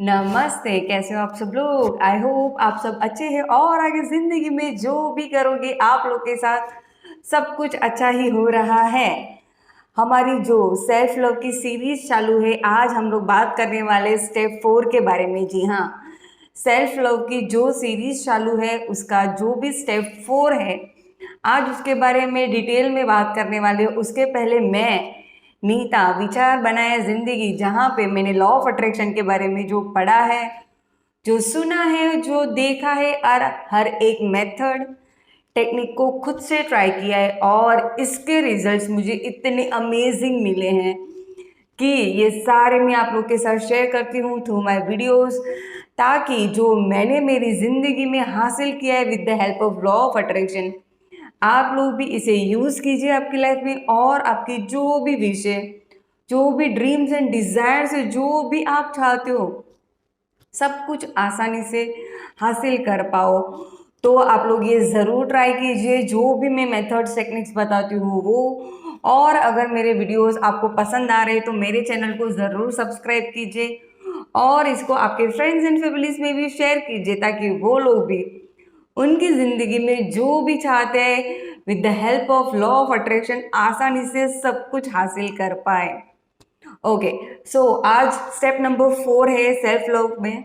नमस्ते, कैसे हो आप सब लोग। आई होप आप सब अच्छे हैं और आगे ज़िंदगी में जो भी करोगे आप लोग के साथ सब कुछ अच्छा ही हो रहा है। हमारी जो सेल्फ लव की सीरीज चालू है, आज हम लोग बात करने वाले स्टेप 4 के बारे में। जी हाँ, सेल्फ लव की जो सीरीज चालू है उसका जो भी स्टेप 4 है, आज उसके बारे में डिटेल में बात करने वाले हूँ। उसके पहले मैं नीता विचार बनाए जिंदगी, जहाँ पे मैंने लॉ ऑफ अट्रैक्शन के बारे में जो पढ़ा है, जो सुना है, जो देखा है और हर एक मेथड टेक्निक को खुद से ट्राई किया है और इसके रिजल्ट्स मुझे इतने अमेजिंग मिले हैं कि ये सारे मैं आप लोग के साथ शेयर करती हूँ थ्रू माय वीडियोस, ताकि जो मैंने मेरी ज़िंदगी में हासिल किया है with the help of law of attraction, आप लोग भी इसे यूज़ कीजिए आपकी लाइफ में और आपकी जो भी विश है, जो भी ड्रीम्स एंड डिज़ायर्स है, जो भी आप चाहते हो, सब कुछ आसानी से हासिल कर पाओ। तो आप लोग ये ज़रूर ट्राई कीजिए जो भी मैं मेथड्स टेक्निक्स बताती हूँ वो। और अगर मेरे वीडियोस आपको पसंद आ रहे हैं तो मेरे चैनल को ज़रूर सब्सक्राइब कीजिए और इसको आपके फ्रेंड्स एंड फैमिलीज में भी शेयर कीजिए, ताकि वो लोग भी उनकी ज़िंदगी में जो भी चाहते हैं with the help of law of attraction आसानी से सब कुछ हासिल कर पाए। ओके, सो आज स्टेप नंबर 4 है सेल्फ लव में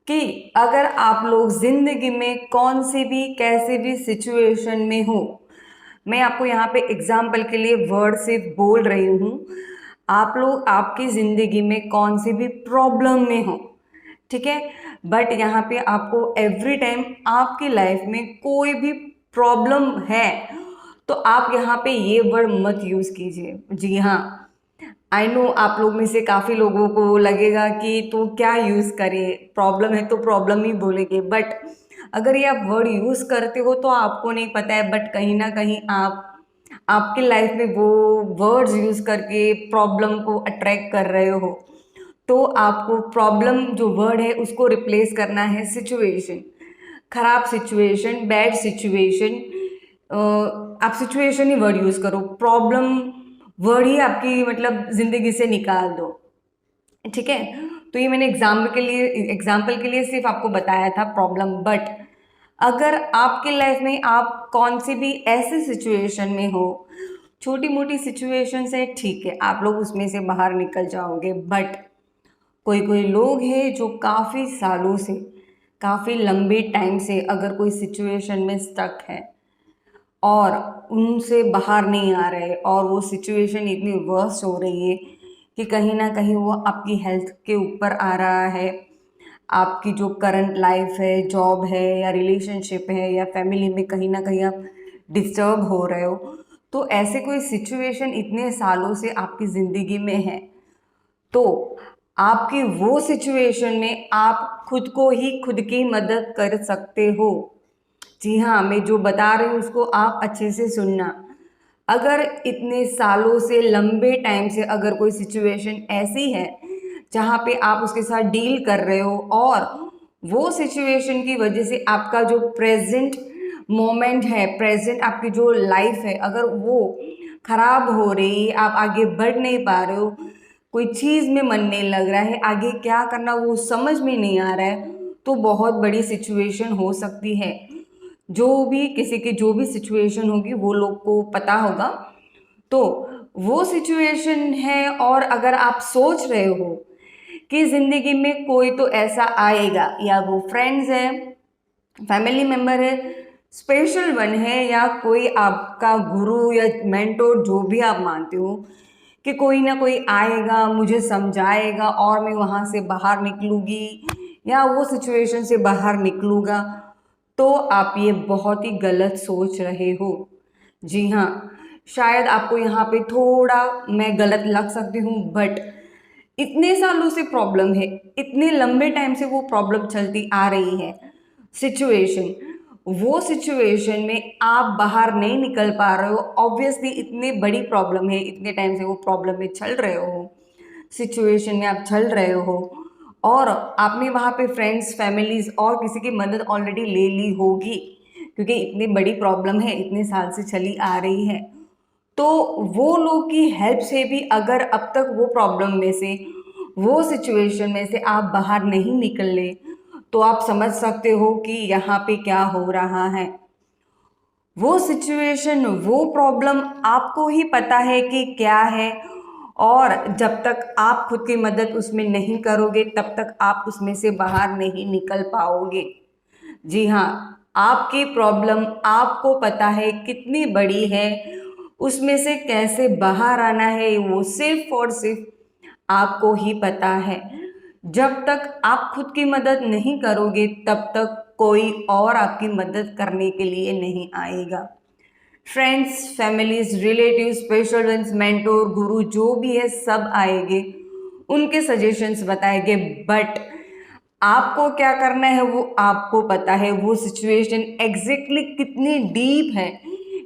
कि अगर आप लोग जिंदगी में कौन सी भी कैसे भी सिचुएशन में हो, मैं आपको यहाँ पे एग्जाम्पल के लिए वर्ड से बोल रही हूँ, आप लोग आपकी जिंदगी में कौन सी भी प्रॉब्लम में हो, ठीक है, बट यहाँ पे आपको एवरी टाइम आपकी लाइफ में कोई भी प्रॉब्लम है तो आप यहाँ पे ये वर्ड मत यूज कीजिए। जी हाँ, आई नो आप लोग में से काफ़ी लोगों को लगेगा कि तो क्या यूज़ करें, प्रॉब्लम है तो प्रॉब्लम ही बोलेंगे, बट अगर ये आप वर्ड यूज़ करते हो तो आपको नहीं पता है, बट कहीं ना कहीं आप आपकी लाइफ में वो वर्ड्स यूज़ करके प्रॉब्लम को अट्रैक्ट कर रहे हो। तो आपको प्रॉब्लम जो वर्ड है उसको रिप्लेस करना है सिचुएशन, खराब सिचुएशन, बैड सिचुएशन। आप सिचुएशन ही वर्ड यूज़ करो, प्रॉब्लम वर्ड ही आपकी मतलब ज़िंदगी से निकाल दो, ठीक है। तो ये मैंने एग्जाम्पल के लिए सिर्फ आपको बताया था प्रॉब्लम, बट अगर आपके लाइफ में आप कौन सी भी ऐसे सिचुएशन में हो, छोटी मोटी सिचुएशन है, ठीक है, आप लोग उसमें से बाहर निकल जाओगे, बट कोई कोई लोग हैं जो काफ़ी सालों से, काफ़ी लंबे टाइम से अगर कोई सिचुएशन में स्टक है और उनसे बाहर नहीं आ रहे और वो सिचुएशन इतनी वर्स्ट हो रही है कि कहीं ना कहीं वो आपकी हेल्थ के ऊपर आ रहा है, आपकी जो करंट लाइफ है, जॉब है या रिलेशनशिप है या फैमिली में कहीं ना कहीं आप डिस्टर्ब हो रहे हो, तो ऐसे कोई सिचुएशन इतने सालों से आपकी ज़िंदगी में है, तो आपकी वो सिचुएशन में आप खुद को ही खुद की मदद कर सकते हो। जी हाँ, मैं जो बता रही हूँ उसको आप अच्छे से सुनना। अगर इतने सालों से, लंबे टाइम से अगर कोई सिचुएशन ऐसी है जहाँ पे आप उसके साथ डील कर रहे हो और वो सिचुएशन की वजह से आपका जो प्रेजेंट मोमेंट है, प्रेजेंट आपकी जो लाइफ है, अगर वो खराब हो रही है, आप आगे बढ़ नहीं पा रहे हो, कोई चीज़ में मन नहीं लग रहा है, आगे क्या करना वो समझ में नहीं आ रहा है, तो बहुत बड़ी सिचुएशन हो सकती है। जो भी किसी की जो भी सिचुएशन होगी वो लोग को पता होगा। तो वो सिचुएशन है और अगर आप सोच रहे हो कि ज़िंदगी में कोई तो ऐसा आएगा, या वो फ्रेंड्स है, फैमिली मेम्बर है, स्पेशल वन है, या कोई आपका गुरु या मेंटोर जो भी आप मानते हो, कि कोई ना कोई आएगा, मुझे समझाएगा और मैं वहाँ से बाहर निकलूँगी या वो सिचुएशन से बाहर निकलूँगा, तो आप ये बहुत ही गलत सोच रहे हो। जी हाँ, शायद आपको यहाँ पे थोड़ा मैं गलत लग सकती हूँ, बट इतने सालों से प्रॉब्लम है, इतने लंबे टाइम से वो प्रॉब्लम चलती आ रही है सिचुएशन, वो सिचुएशन में आप बाहर नहीं निकल पा रहे हो, ऑब्वियसली इतनी बड़ी प्रॉब्लम है, इतने टाइम से वो प्रॉब्लम में चल रहे हो, सिचुएशन में आप चल रहे हो और आपने वहाँ पे फ्रेंड्स, फैमिलीज और किसी की मदद ऑलरेडी ले ली होगी, क्योंकि इतनी बड़ी प्रॉब्लम है, इतने साल से चली आ रही है। तो वो लोग की हेल्प से भी अगर अब तक वो प्रॉब्लम में से वो सिचुएशन में से आप बाहर नहीं निकले तो आप समझ सकते हो कि यहाँ पे क्या हो रहा है। वो सिचुएशन, वो प्रॉब्लम आपको ही पता है कि क्या है, और जब तक आप खुद की मदद उसमें नहीं करोगे तब तक आप उसमें से बाहर नहीं निकल पाओगे। जी हाँ, आपकी प्रॉब्लम आपको पता है कितनी बड़ी है, उसमें से कैसे बाहर आना है वो सिर्फ और सिर्फ आपको ही पता है। जब तक आप खुद की मदद नहीं करोगे तब तक कोई और आपकी मदद करने के लिए नहीं आएगा। Friends, families, relative, special ones, mentor, guru जो भी है सब आएंगे, उनके सजेशंस बताएंगे, बट आपको क्या करना है वो आपको पता है। वो सिचुएशन एग्जैक्टली कितनी डीप है,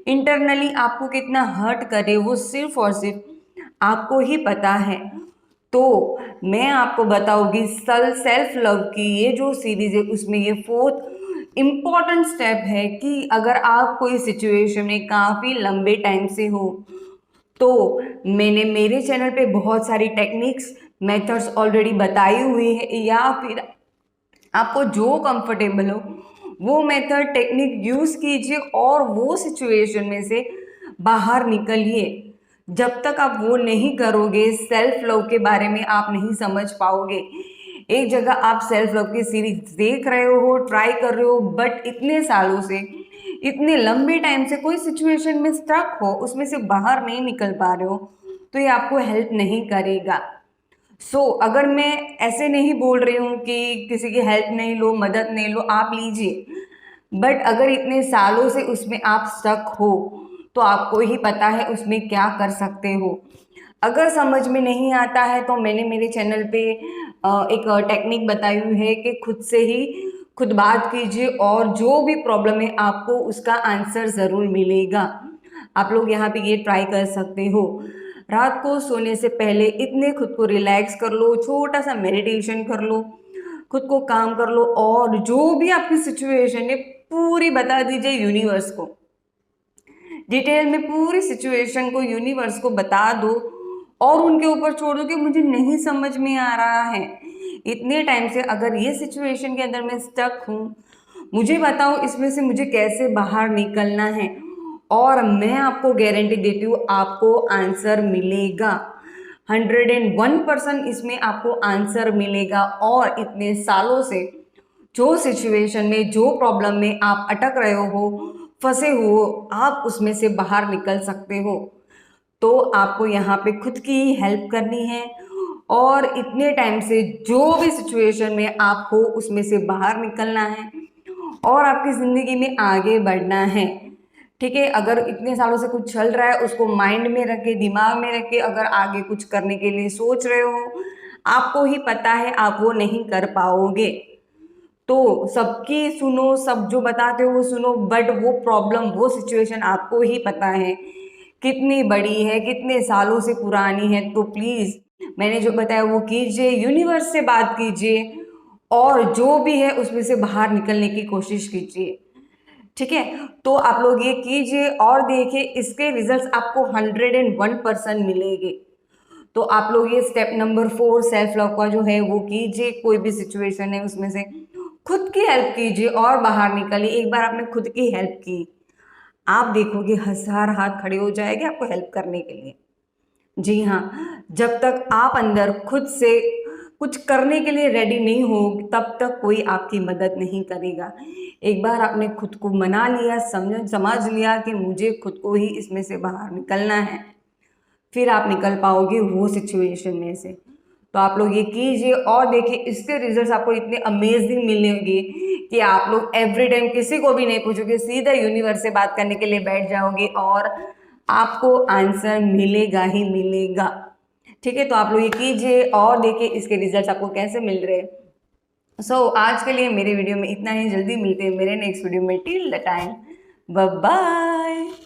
इंटरनली आपको कितना हर्ट करे, वो सिर्फ और सिर्फ आपको ही पता है। तो मैं आपको बताऊंगी सेल्फ लव की ये जो सीरीज है उसमें ये 4th इम्पॉर्टेंट स्टेप है कि अगर आप कोई सिचुएशन में काफ़ी लंबे टाइम से हो तो मैंने मेरे चैनल पे बहुत सारी टेक्निक्स, मेथड्स ऑलरेडी बताई हुई है, या फिर आपको जो कंफर्टेबल हो वो मेथड, टेक्निक यूज़ कीजिए और वो सिचुएशन में से बाहर निकलिए। जब तक आप वो नहीं करोगे सेल्फ लव के बारे में आप नहीं समझ पाओगे। एक जगह आप सेल्फ लव की सीरीज देख रहे हो, ट्राई कर रहे हो, बट इतने सालों से, इतने लंबे टाइम से कोई सिचुएशन में स्टक हो, उसमें से बाहर नहीं निकल पा रहे हो, तो ये आपको हेल्प नहीं करेगा। अगर मैं ऐसे नहीं बोल रही हूँ कि किसी की हेल्प नहीं लो, मदद नहीं लो, आप लीजिए, बट अगर इतने सालों से उसमें आप स्टक हो तो आपको ही पता है उसमें क्या कर सकते हो। अगर समझ में नहीं आता है तो मैंने मेरे चैनल पे एक टेक्निक बताई हुई है कि खुद से ही खुद बात कीजिए और जो भी प्रॉब्लम है आपको उसका आंसर ज़रूर मिलेगा। आप लोग यहाँ पे ये ट्राई कर सकते हो। रात को सोने से पहले इतने खुद को रिलैक्स कर लो, छोटा सा मेडिटेशन कर लो, खुद को काम कर लो, और जो भी आपकी सिचुएशन है पूरी बता दीजिए यूनिवर्स को। डिटेल में पूरी सिचुएशन को यूनिवर्स को बता दो और उनके ऊपर छोड़ दो कि मुझे नहीं समझ में आ रहा है, इतने टाइम से अगर ये सिचुएशन के अंदर मैं स्टक हूँ, मुझे बताओ इसमें से मुझे कैसे बाहर निकलना है, और मैं आपको गारंटी देती हूँ आपको आंसर मिलेगा। 101% इसमें आपको आंसर मिलेगा। और इतने सालों से जो सिचुएशन में, जो प्रॉब्लम में आप अटक रहे हो, फंसे हो, आप उसमें से बाहर निकल सकते हो। तो आपको यहाँ पे खुद की हेल्प करनी है और इतने टाइम से जो भी सिचुएशन में आप हो उसमें से बाहर निकलना है और आपकी ज़िंदगी में आगे बढ़ना है। ठीक है, अगर इतने सालों से कुछ चल रहा है उसको माइंड में रख के, दिमाग में रख के अगर आगे कुछ करने के लिए सोच रहे हो, आपको ही पता है आप वो नहीं कर पाओगे। तो सबकी सुनो, सब जो बताते हो वो सुनो, बट वो प्रॉब्लम, वो सिचुएशन आपको ही पता है कितनी बड़ी है, कितने सालों से पुरानी है। तो प्लीज़ मैंने जो बताया वो कीजिए, यूनिवर्स से बात कीजिए और जो भी है उसमें से बाहर निकलने की कोशिश कीजिए। ठीक है, तो आप लोग ये कीजिए और देखिए इसके रिजल्ट्स आपको 101% मिलेंगे। तो आप लोग ये स्टेप नंबर 4 सेल्फ लव का जो है वो कीजिए। कोई भी सिचुएशन है उसमें से खुद की हेल्प कीजिए और बाहर निकलिए। एक बार आपने खुद की हेल्प की, आप देखोगे 1000 हाथ खड़े हो जाएंगे आपको हेल्प करने के लिए। जी हाँ, जब तक आप अंदर खुद से कुछ करने के लिए रेडी नहीं हो तब तक कोई आपकी मदद नहीं करेगा। एक बार आपने खुद को मना लिया, समझ लिया कि मुझे खुद को ही इसमें से बाहर निकलना है, फिर आप निकल पाओगे वो सिचुएशन में से। तो आप लोग ये कीजिए और देखिए इसके रिजल्ट्स आपको इतने अमेजिंग मिलेंगे कि आप लोग एवरी टाइम किसी को भी नहीं पूछोगे, सीधा यूनिवर्स से बात करने के लिए बैठ जाओगे और आपको आंसर मिलेगा ही मिलेगा। ठीक है, तो आप लोग ये कीजिए और देखिए इसके रिजल्ट्स आपको कैसे मिल रहे हैं। आज के लिए मेरे वीडियो में इतना ही। जल्दी मिलते हैं मेरे नेक्स्ट वीडियो में। Till the time, bye bye.